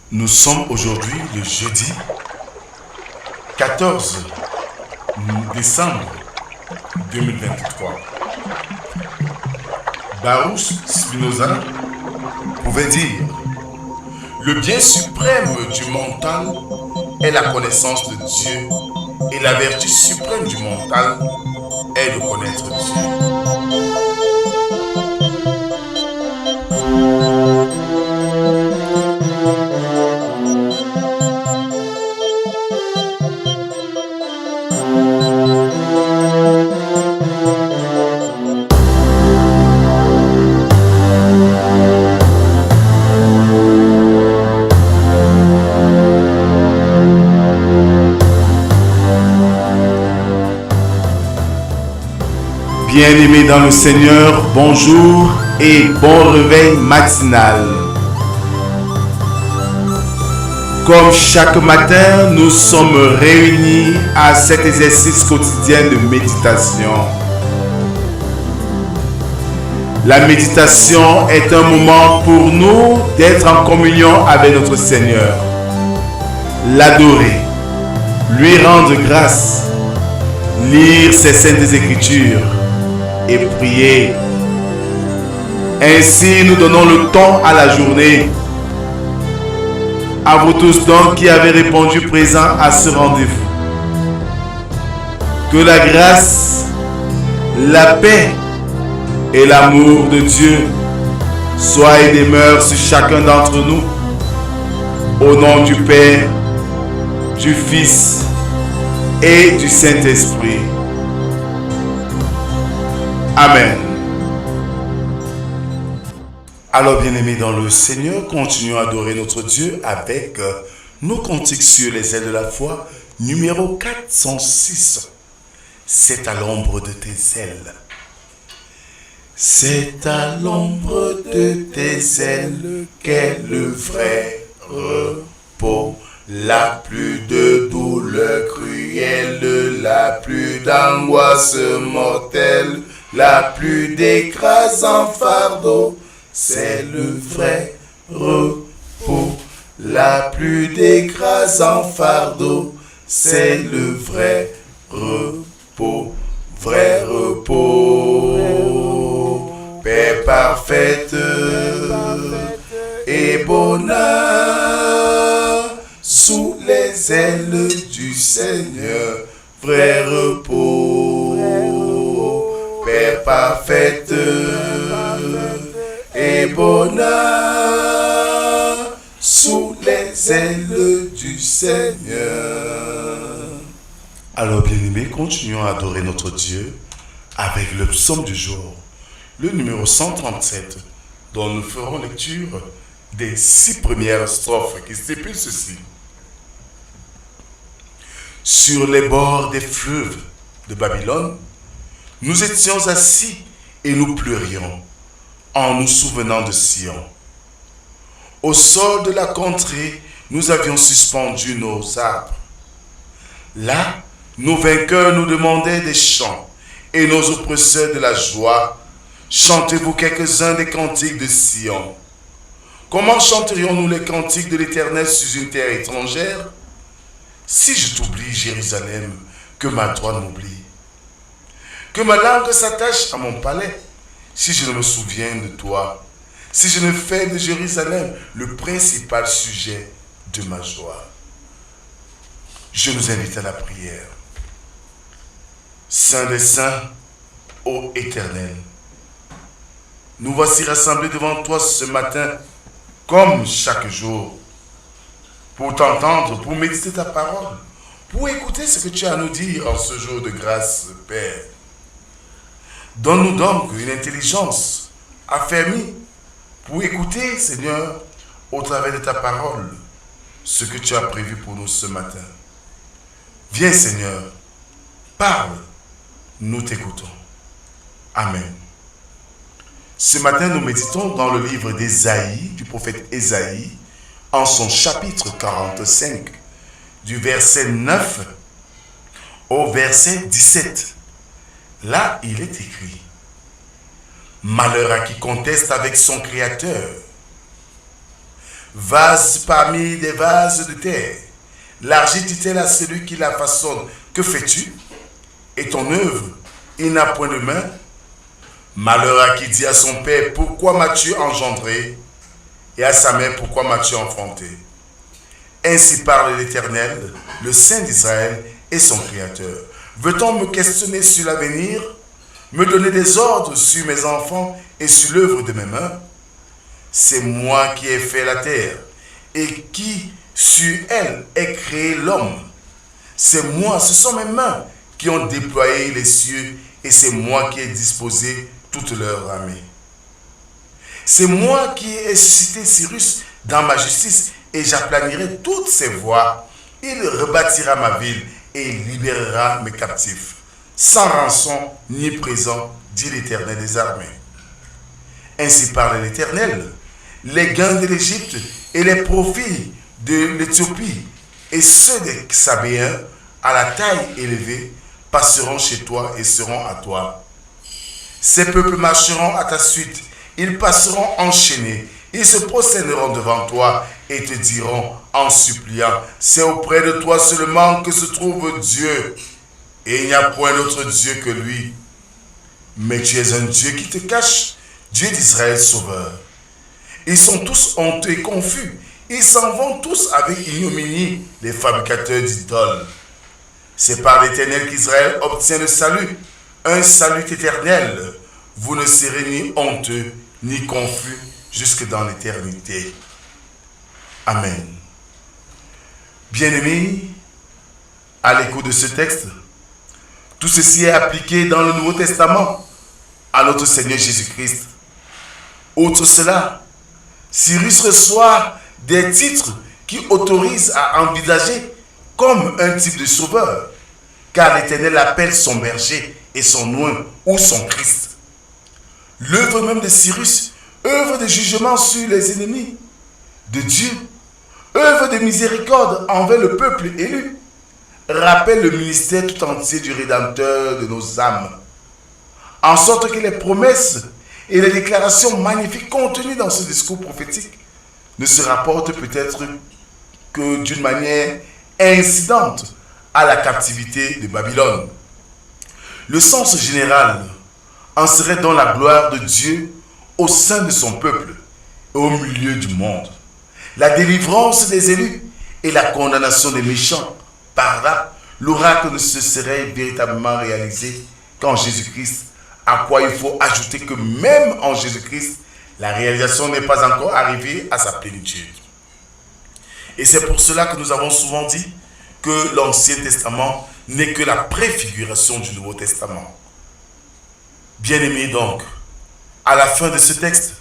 Nous sommes aujourd'hui le jeudi 14 décembre 2023. Baruch Spinoza pouvait dire: le bien suprême du mental est la connaissance de Dieu et la vertu suprême du mental est de connaître Dieu. Bien-aimés dans le Seigneur, bonjour et bon réveil matinal. Comme chaque matin, nous sommes réunis à cet exercice quotidien de méditation. La méditation est un moment pour nous d'être en communion avec notre Seigneur, l'adorer, lui rendre grâce, lire ses saintes écritures et prier. Ainsi, nous donnons le temps à la journée. À vous tous donc qui avez répondu présent à ce rendez-vous. Que la grâce, la paix et l'amour de Dieu soient et demeurent sur chacun d'entre nous. Au nom du Père, du Fils et du Saint-Esprit. Amen. Alors, bien-aimés dans le Seigneur, continuons à adorer notre Dieu avec nos cantiques sur les ailes de la foi, numéro 406. C'est à l'ombre de tes ailes. C'est à l'ombre de tes ailes qu'est le vrai repos. La plus de douleur cruelle, la plus d'angoisse mortelle, la plus d'écrasant fardeau, c'est le vrai repos. La plus d'écrasant fardeau, c'est le vrai repos. Vrai repos, paix parfaite et bonheur sous les ailes du Seigneur. Vrai repos, paix parfaite et bonheur sous les ailes du Seigneur. Alors, bien-aimés, continuons à adorer notre Dieu avec le psaume du jour, le numéro 137, dont nous ferons lecture des 6 premières strophes qui stipulent ceci. Sur les bords des fleuves de Babylone, nous étions assis et nous pleurions en nous souvenant de Sion. Au sol de la contrée, nous avions suspendu nos arbres. Là, nos vainqueurs nous demandaient des chants et nos oppresseurs de la joie. Chantez-vous quelques-uns des cantiques de Sion. Comment chanterions-nous les cantiques de l'Éternel sur une terre étrangère? Si je t'oublie, Jérusalem, que ma droite m'oublie. Que ma langue s'attache à mon palais, si je ne me souviens de toi. Si je ne fais de Jérusalem le principal sujet de ma joie. Je nous invite à la prière. Saint des saints, ô Éternel, nous voici rassemblés devant toi ce matin, comme chaque jour, pour t'entendre, pour méditer ta parole, pour écouter ce que tu as à nous dire en ce jour de grâce, Père. Donne-nous donc une intelligence affermie pour écouter, Seigneur, au travers de ta parole, ce que tu as prévu pour nous ce matin. Viens, Seigneur, parle, nous t'écoutons. Amen. Ce matin, nous méditons dans le livre d'Ésaïe, du prophète Ésaïe, en son chapitre 45, du verset 9 au verset 17. Là, il est écrit: malheur à qui conteste avec son Créateur. vase parmi des vases de terre. L'argile dit-elle à celui qui la façonne, que fais-tu? Et ton œuvre, il n'a point de main. Malheur à qui dit à son père, pourquoi m'as-tu engendré? Et à sa mère, pourquoi m'as-tu enfanté? Ainsi parle l'Éternel, le Saint d'Israël et son Créateur. Veut-on me questionner sur l'avenir, me donner des ordres sur mes enfants et sur l'œuvre de mes mains? C'est moi qui ai fait la terre et qui, sur elle, ai créé l'homme. C'est moi, ce sont mes mains qui ont déployé les cieux et c'est moi qui ai disposé toute leur armée. C'est moi qui ai suscité Cyrus dans ma justice et j'aplanirai toutes ses voies. Il rebâtira ma ville et il libérera mes captifs. Sans rançon ni présent, dit l'Éternel des armées. Ainsi parle l'Éternel. Les gains de l'Égypte et les profits de l'Éthiopie et ceux des Sabéens à la taille élevée passeront chez toi et seront à toi. Ces peuples marcheront à ta suite, ils passeront enchaînés, ils se prosterneront devant toi et te diront en suppliant, c'est auprès de toi seulement que se trouve Dieu, et il n'y a point d'autre Dieu que lui. Mais tu es un Dieu qui te cache, Dieu d'Israël sauveur. Ils sont tous honteux et confus, ils s'en vont tous avec ignominie, les fabricateurs d'idoles. C'est par l'Éternel qu'Israël obtient le salut, un salut éternel. Vous ne serez ni honteux, ni confus, jusque dans l'éternité. Amen. Bien-aimés, à l'écoute de ce texte, tout ceci est appliqué dans le Nouveau Testament à notre Seigneur Jésus-Christ. Outre cela, Cyrus reçoit des titres qui autorisent à envisager comme un type de sauveur, car l'Éternel l'appelle son berger et son oint ou son Christ. L'œuvre même de Cyrus, œuvre de jugement sur les ennemis de Dieu, œuvre de miséricorde envers le peuple élu, rappelle le ministère tout entier du Rédempteur de nos âmes, en sorte que les promesses et les déclarations magnifiques contenues dans ce discours prophétique ne se rapportent peut-être que d'une manière incidente à la captivité de Babylone. Le sens général en serait donc la gloire de Dieu au sein de son peuple et au milieu du monde. La délivrance des élus et la condamnation des méchants. Par là, l'oracle ne se serait véritablement réalisé qu'en Jésus-Christ, à quoi il faut ajouter que même en Jésus-Christ, la réalisation n'est pas encore arrivée à sa plénitude. Et c'est pour cela que nous avons souvent dit que l'Ancien Testament n'est que la préfiguration du Nouveau Testament. Bien-aimés donc, à la fin de ce texte,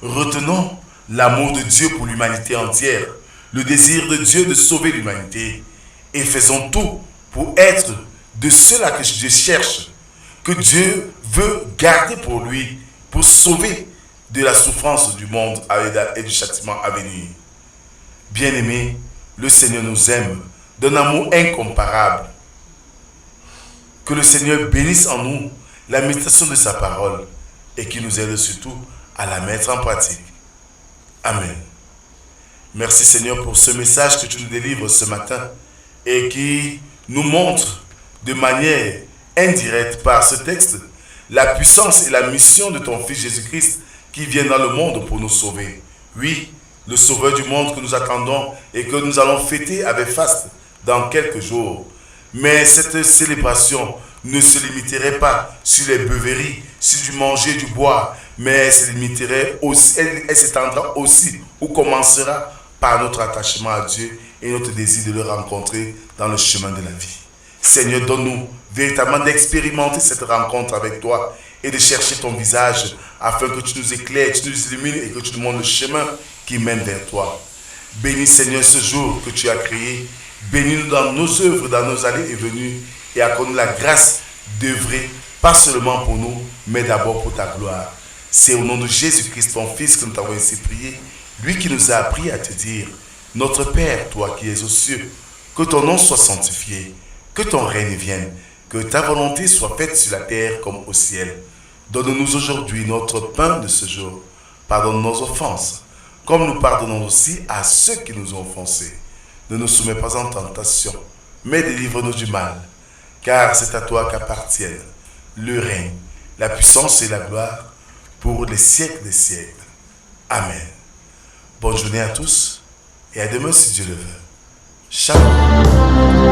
retenons l'amour de Dieu pour l'humanité entière, le désir de Dieu de sauver l'humanité, et faisons tout pour être de ceux-là que Dieu cherche, que Dieu veut garder pour lui, pour sauver de la souffrance du monde et du châtiment à venir. Bien-aimés, le Seigneur nous aime d'un amour incomparable. Que le Seigneur bénisse en nous la méditation de sa parole et qu'il nous aide surtout à la mettre en pratique. Amen. Merci Seigneur pour ce message que tu nous délivres ce matin et qui nous montre de manière indirecte par ce texte la puissance et la mission de ton Fils Jésus-Christ qui vient dans le monde pour nous sauver. Oui, le Sauveur du monde que nous attendons et que nous allons fêter avec faste dans quelques jours. Mais cette célébration ne se limiterait pas sur les beuveries, sur du manger, du boire, mais elle se limiterait aussi, elle s'étendra aussi ou commencera par notre attachement à Dieu et notre désir de le rencontrer dans le chemin de la vie. Seigneur, donne-nous véritablement d'expérimenter cette rencontre avec toi et de chercher ton visage afin que tu nous éclaires, tu nous illumines et que tu nous montres le chemin qui mène vers toi. Bénis Seigneur ce jour que tu as créé. Bénis-nous dans nos œuvres, dans nos allées et venues et accorde-nous la grâce d'œuvrer, pas seulement pour nous, mais d'abord pour ta gloire. C'est au nom de Jésus-Christ, ton Fils, que nous t'avons ainsi prié, lui qui nous a appris à te dire, notre Père, toi qui es aux cieux, que ton nom soit sanctifié, que ton règne vienne, que ta volonté soit faite sur la terre comme au ciel. Donne-nous aujourd'hui notre pain de ce jour. Pardonne nos offenses, comme nous pardonnons aussi à ceux qui nous ont offensés. Ne nous soumets pas en tentation, mais délivre-nous du mal. Car c'est à toi qu'appartiennent le règne, la puissance et la gloire pour les siècles des siècles. Amen. Bonne journée à tous et à demain si Dieu le veut. Shalom.